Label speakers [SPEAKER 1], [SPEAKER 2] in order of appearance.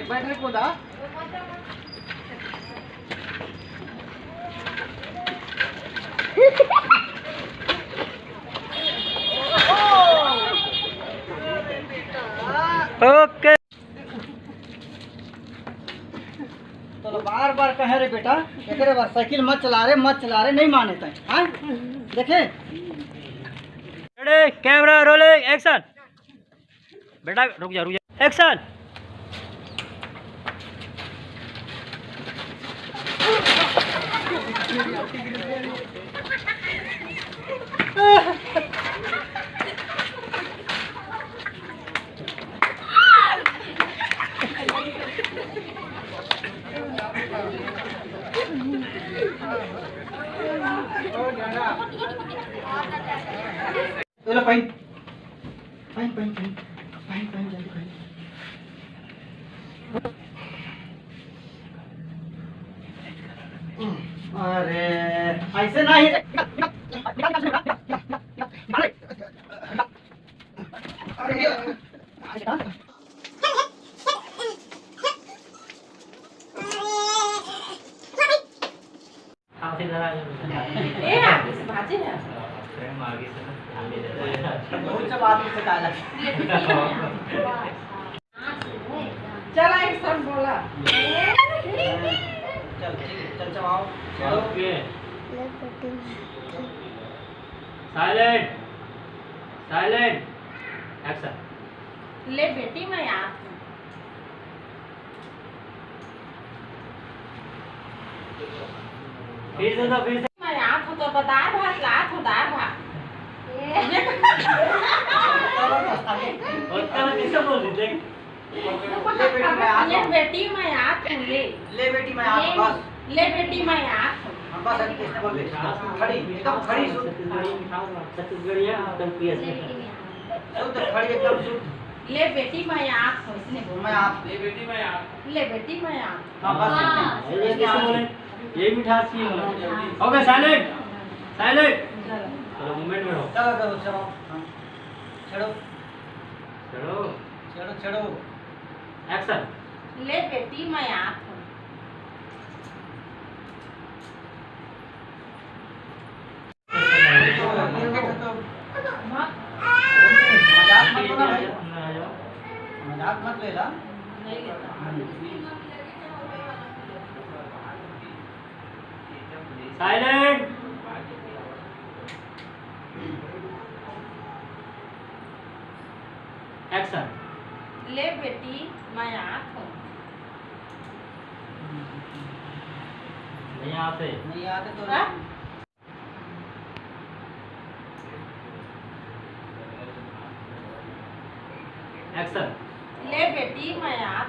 [SPEAKER 1] बैठ रे कूदा।
[SPEAKER 2] ओके।
[SPEAKER 1] चलो बार बार कहे रे बेटा, एक बार साइकिल मत चला रे नहीं माने तय। हाँ देखे
[SPEAKER 2] रेडी कैमरा रोलिंग एक्शन। बेटा रुक जा एक्शन।
[SPEAKER 1] चलो pine pine pine pine pine pine जल्दी पाइन। अरे ऐसे नहीं रे।
[SPEAKER 3] चल एक सर बोला
[SPEAKER 1] चल चल चलाओ
[SPEAKER 2] ओके साइलेंट साइलेंट एक्शन।
[SPEAKER 3] ले बेटी मैं याद हूँ।
[SPEAKER 2] फिर से
[SPEAKER 3] मैं याद हूँ तो दाल भात लात हूँ दाल भात।
[SPEAKER 2] किससे बोल रही देख।
[SPEAKER 3] ले बेटी मैं याद हूँ।
[SPEAKER 1] ले बेटी मैं आप बस
[SPEAKER 3] ले बेटी मैं याद हूँ।
[SPEAKER 1] हम बस अभी किसने बोल रही खड़ी एकदम खड़ी सुन
[SPEAKER 2] छत्तीसगढ़िया एकदम पीएस
[SPEAKER 1] तो खड़ी एकदम सुन।
[SPEAKER 3] ले बेटी मैं याद हूँ इसने बोला।
[SPEAKER 1] मैं आप
[SPEAKER 3] ले बेटी मैं याद।
[SPEAKER 1] हाँ बस
[SPEAKER 2] किससे बोले ये मिठास की ओके साइलेंट साइलेंट। चलो मूवमेंट में हो।
[SPEAKER 1] चलो चलो चलो छेड़ो
[SPEAKER 2] चलो
[SPEAKER 1] छेड़ो छेड़ो
[SPEAKER 2] एक्शन।
[SPEAKER 3] ले बेटी मैं याद हूँ।
[SPEAKER 1] मजाक मत ले ला।
[SPEAKER 3] नहीं लेता।
[SPEAKER 2] Silent action.
[SPEAKER 3] ले बेटी मैं याद हूँ।
[SPEAKER 2] नहीं आते
[SPEAKER 1] नहीं आते तो
[SPEAKER 3] हाँ?
[SPEAKER 2] एक्शन।
[SPEAKER 3] ले बेटी मैं याद